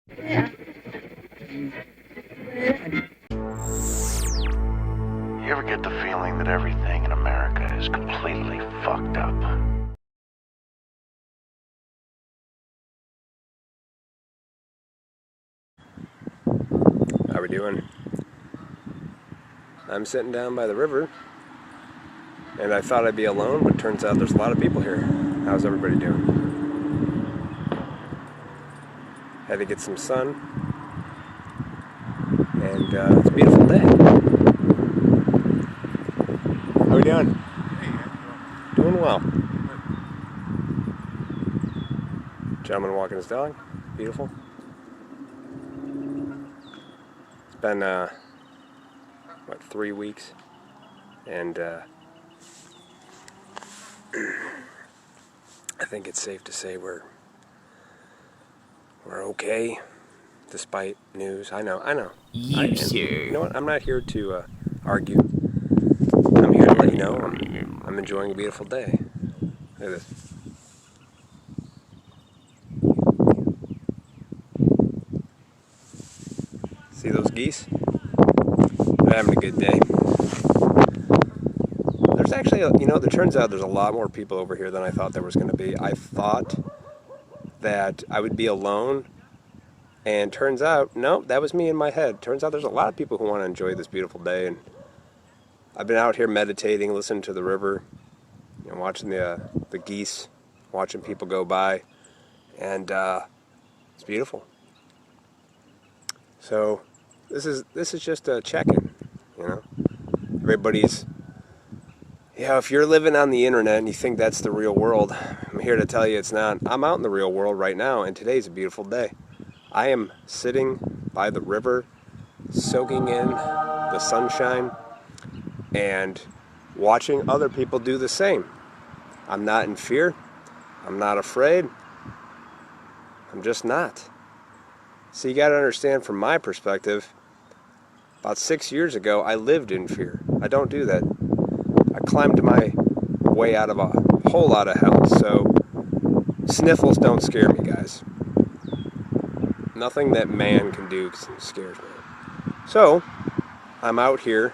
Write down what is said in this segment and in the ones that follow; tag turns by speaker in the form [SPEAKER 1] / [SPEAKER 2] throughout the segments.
[SPEAKER 1] You ever get the feeling that everything in America is completely fucked up?
[SPEAKER 2] How we doing? I'm sitting down by the river, and I thought I'd be alone, but turns out there's a lot of people here. How's everybody doing? Had to get some sun, and it's a beautiful day. How we doing? Doing well. Gentleman walking his dog. Beautiful. It's been, 3 weeks, and I think it's safe to say we're okay, despite news. I know. You know what? I'm not here to argue. I'm here to let you know I'm enjoying a beautiful day. Look at this. See those geese? They're having a good day. There's actually, it turns out there's a lot more people over here than I thought there was going to be. I thought that I would be alone, and turns out, nope, that was me in my head. Turns out there's a lot of people who want to enjoy this beautiful day, and I've been out here meditating, listening to the river, watching the geese, watching people go by, and it's beautiful. So this is just a check-in, Everybody's, if you're living on the internet and you think that's the real world, I'm here to tell you it's not. I'm out in the real world right now, and today's a beautiful day. I am sitting by the river, soaking in the sunshine, and watching other people do the same. I'm not in fear. I'm not afraid. I'm just not. So you got to understand, from my perspective, about 6 years ago, I lived in fear. I don't do that. I climbed my way out of a whole lot of hell. So sniffles don't scare me, guys. Nothing that man can do scares me. So I'm out here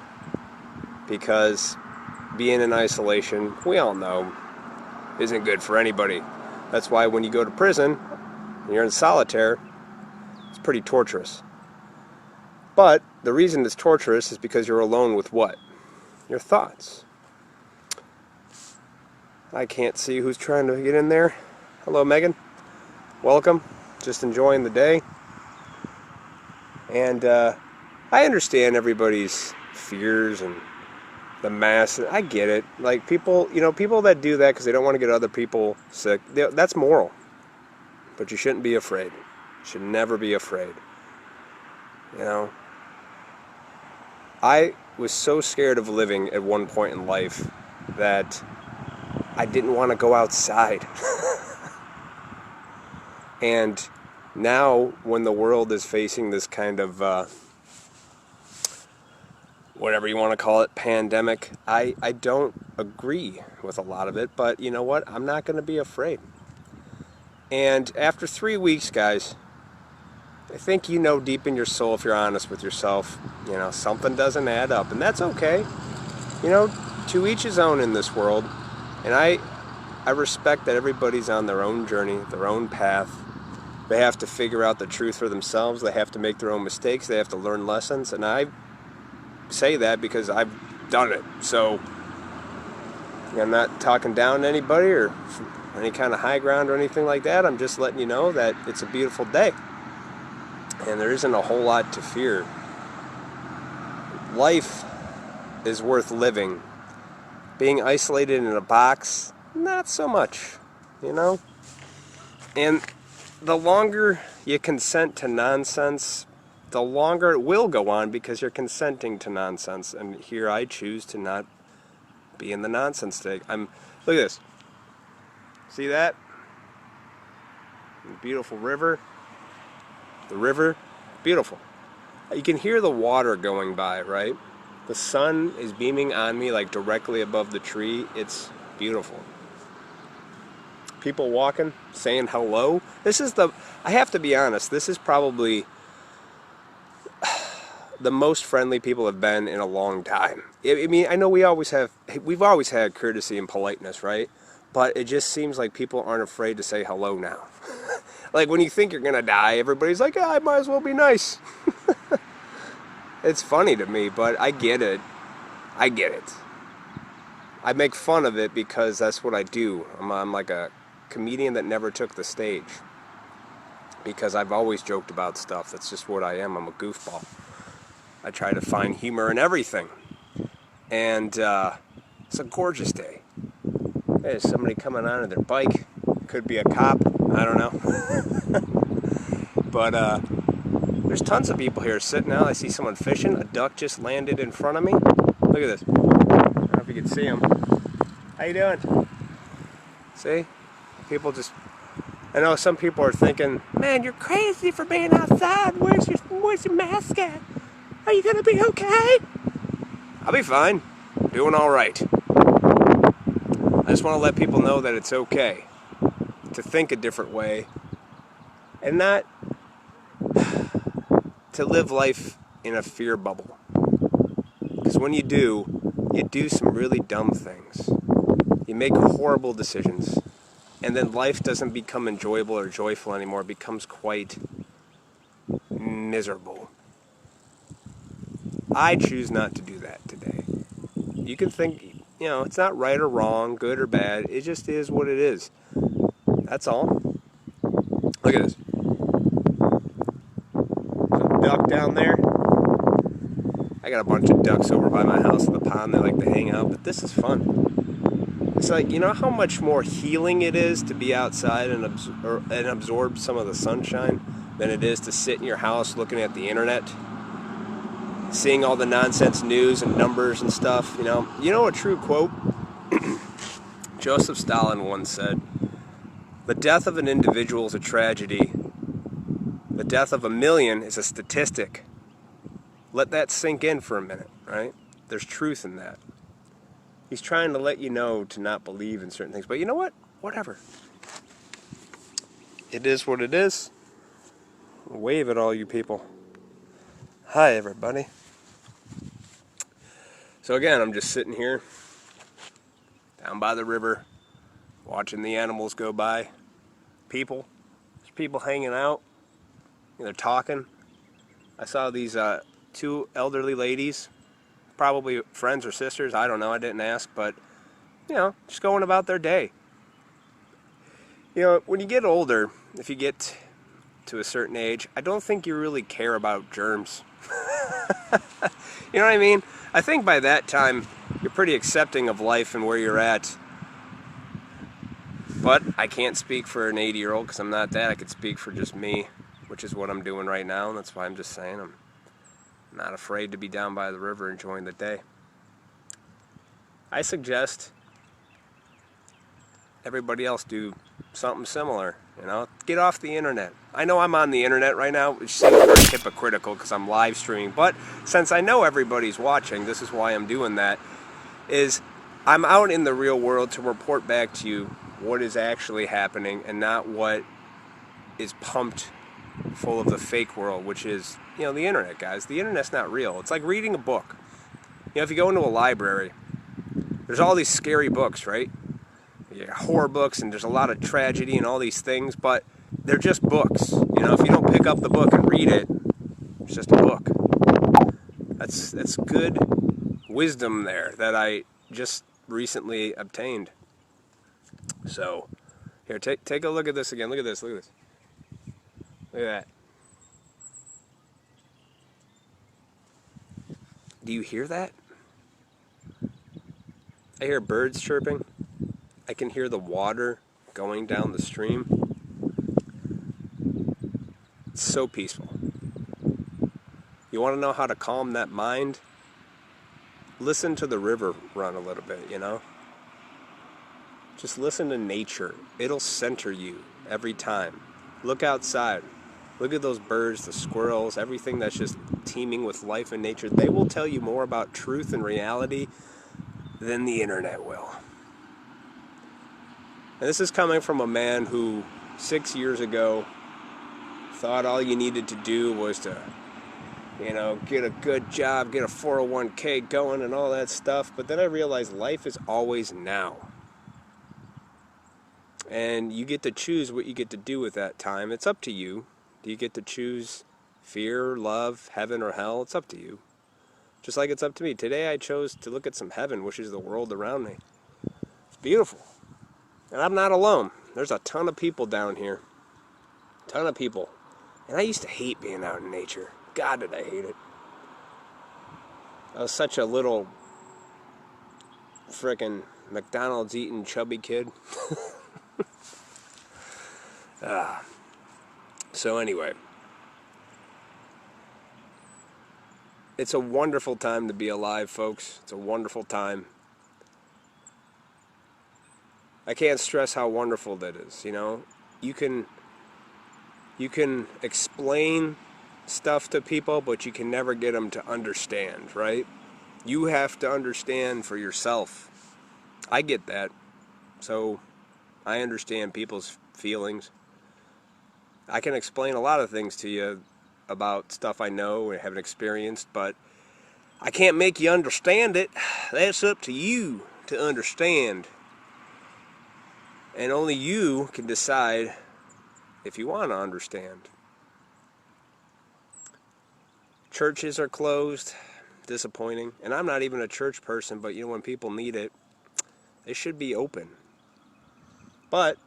[SPEAKER 2] because being in isolation, we all know, isn't good for anybody. That's why when you go to prison and you're in solitaire, it's pretty torturous. But the reason it's torturous is because you're alone with what? Your thoughts. I can't see who's trying to get in there. Hello, Megan. Welcome. Just enjoying the day. And I understand everybody's fears and the mass. I get it. Like, people that do that because they don't want to get other people sick, that's moral. But you shouldn't be afraid. You should never be afraid. I was so scared of living at one point in life that I didn't want to go outside. And now, when the world is facing this kind of, whatever you want to call it, pandemic, I don't agree with a lot of it, but you know what? I'm not going to be afraid. And after 3 weeks, guys, I think deep in your soul, if you're honest with yourself, something doesn't add up, and that's okay. To each his own in this world, and I respect that everybody's on their own journey, their own path. They have to figure out the truth for themselves. They have to make their own mistakes. They have to learn lessons, and I say that because I've done it. So I'm not talking down to anybody or any kind of high ground or anything like that. I'm just letting you know that it's a beautiful day. And there isn't a whole lot to fear. Life is worth living. Being isolated in a box, not so much, And the longer you consent to nonsense, the longer it will go on because you're consenting to nonsense. And here I choose to not be in the nonsense state. Look at this. See that? Beautiful river. The river, beautiful. You can hear the water going by, right? The sun is beaming on me like directly above the tree. It's beautiful. people walking, saying hello. I have to be honest, this is probably the most friendly people have been in a long time. I mean, I know we've always had courtesy and politeness, right? But it just seems like people aren't afraid to say hello now. Like when you think you're gonna die, everybody's like, I might as well be nice. It's funny to me, but I get it. I get it. I make fun of it because that's what I do. I'm like a comedian that never took the stage. Because I've always joked about stuff. That's just what I am. I'm a goofball. I try to find humor in everything. And it's a gorgeous day. There's somebody coming on their bike. Could be a cop. I don't know. But there's tons of people here sitting out. I see someone fishing. A duck just landed in front of me. Look at this. I don't know if you can see him. How you doing? See? People just... I know some people are thinking, man, you're crazy for being outside. Where's your mask at? Are you going to be okay? I'll be fine. Doing all right. I just want to let people know that it's okay to think a different way and not to live life in a fear bubble. Because when you do some really dumb things. You make horrible decisions. And then life doesn't become enjoyable or joyful anymore. It becomes quite miserable. I choose not to do that today. You can think, it's not right or wrong, good or bad. It just is what it is. That's all. Look at this. There's a duck down there. I got a bunch of ducks over by my house in the pond. They like to hang out, but this is fun. It's like, you know how much more healing it is to be outside and absorb some of the sunshine than it is to sit in your house looking at the internet, seeing all the nonsense news and numbers and stuff. You know a true quote? Joseph Stalin once said, "The death of an individual is a tragedy. The death of a million is a statistic." Let that sink in for a minute, right? There's truth in that. He's trying to let you know to not believe in certain things. But you know what? Whatever. It is what it is. Wave at all you people. Hi, everybody. So again, I'm just sitting here down by the river watching the animals go by. There's people hanging out. They're talking. I saw these two elderly ladies, probably friends or sisters, I don't know, I didn't ask, but, just going about their day. When you get older, if you get to a certain age, I don't think you really care about germs. You know what I mean? I think by that time, you're pretty accepting of life and where you're at. But I can't speak for an 80-year-old because I'm not that. I could speak for just me, which is what I'm doing right now, and that's why I'm just saying I'm not afraid to be down by the river enjoying the day. I suggest everybody else do something similar, Get off the internet. I know I'm on the internet right now, which seems very hypocritical because I'm live streaming, but since I know everybody's watching, this is why I'm doing that, is I'm out in the real world to report back to you what is actually happening and not what is pumped full of the fake world, which is, the internet, guys. The internet's not real. It's like reading a book. If you go into a library, there's all these scary books, right? You got horror books, and there's a lot of tragedy and all these things, but they're just books. If you don't pick up the book and read it, it's just a book. That's good wisdom there that I just recently obtained. So, here, take a look at this again. Look at this. Look at this. Look at that. Do you hear that? I hear birds chirping. I can hear the water going down the stream. It's so peaceful. You want to know how to calm that mind? Listen to the river run a little bit, Just listen to nature. It'll center you every time. Look outside. Look at those birds, the squirrels, everything that's just teeming with life and nature. They will tell you more about truth and reality than the internet will. And this is coming from a man who 6 years ago thought all you needed to do was to, get a good job, get a 401k going and all that stuff. But then I realized life is always now. And you get to choose what you get to do with that time. It's up to you. Do you get to choose fear, love, heaven, or hell? It's up to you. Just like it's up to me. Today I chose to look at some heaven, which is the world around me. It's beautiful. And I'm not alone. There's a ton of people down here. A ton of people. And I used to hate being out in nature. God, did I hate it. I was such a little frickin' McDonald's eating chubby kid. So anyway, it's a wonderful time to be alive, folks. It's a wonderful time. I can't stress how wonderful that is. You can explain stuff to people, but you can never get them to understand, right? You have to understand for yourself. I get that. So I understand people's feelings. I can explain a lot of things to you about stuff I know and haven't experienced, but I can't make you understand it. That's up to you to understand. And only you can decide if you want to understand. Churches are closed. Disappointing. And I'm not even a church person, but when people need it, they should be open. But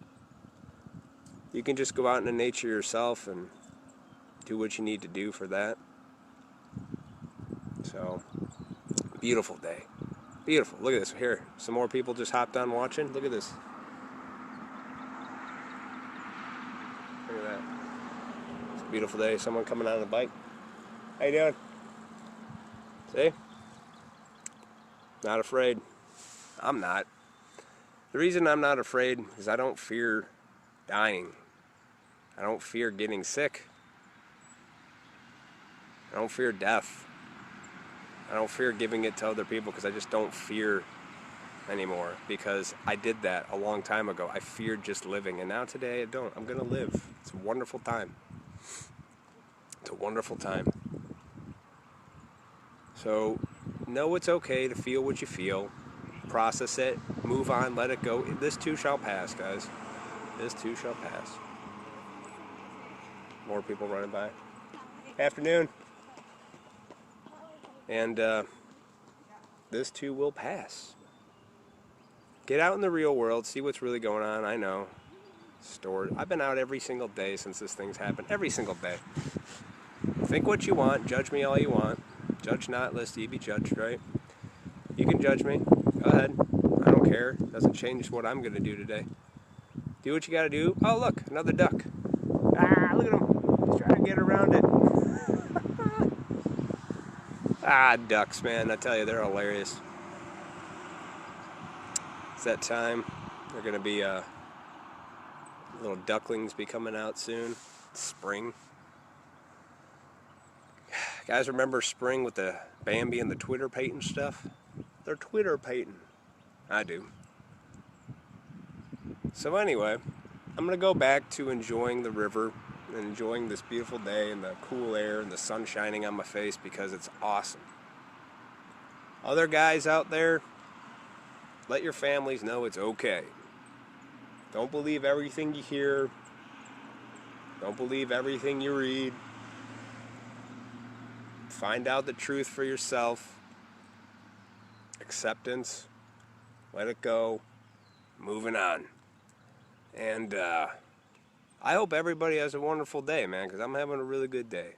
[SPEAKER 2] you can just go out into nature yourself and do what you need to do for that. So, beautiful day. Beautiful. Look at this. Here, some more people just hopped on watching. Look at this. Look at that. It's a beautiful day. Someone coming on a bike. How you doing? See? Not afraid. I'm not. The reason I'm not afraid is I don't fear dying. I don't fear getting sick. I don't fear death. I don't fear giving it to other people because I just don't fear anymore, because I did that a long time ago. I feared just living, and now today I don't. I'm going to live. It's a wonderful time. It's a wonderful time. So know it's okay to feel what you feel. Process it. Move on. Let it go. This too shall pass, guys. This too shall pass. More people running by. Afternoon. And this too will pass. Get out in the real world. See what's really going on. I know. Stored. I've been out every single day since this thing's happened. Every single day. Think what you want. Judge me all you want. Judge not, lest ye be judged, right? You can judge me. Go ahead. I don't care. Doesn't change what I'm going to do today. Do what you got to do. Oh, look. Another duck. Ah, look at him. He's trying to get around it. Ducks, man. I tell you, they're hilarious. It's that time. They're going to be, little ducklings be coming out soon. It's spring. Guys, remember spring with the Bambi and the Twitter painting stuff? They're Twitter painting. I do. So anyway, I'm going to go back to enjoying the river and enjoying this beautiful day and the cool air and the sun shining on my face because it's awesome. Other guys out there, let your families know it's okay. Don't believe everything you hear. Don't believe everything you read. Find out the truth for yourself. Acceptance. Let it go. Moving on. And I hope everybody has a wonderful day, man, because I'm having a really good day.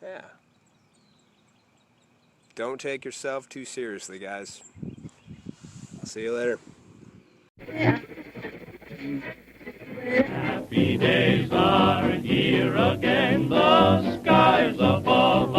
[SPEAKER 2] Yeah. Don't take yourself too seriously, guys. I'll see you later.
[SPEAKER 3] Happy days are here again, the skies above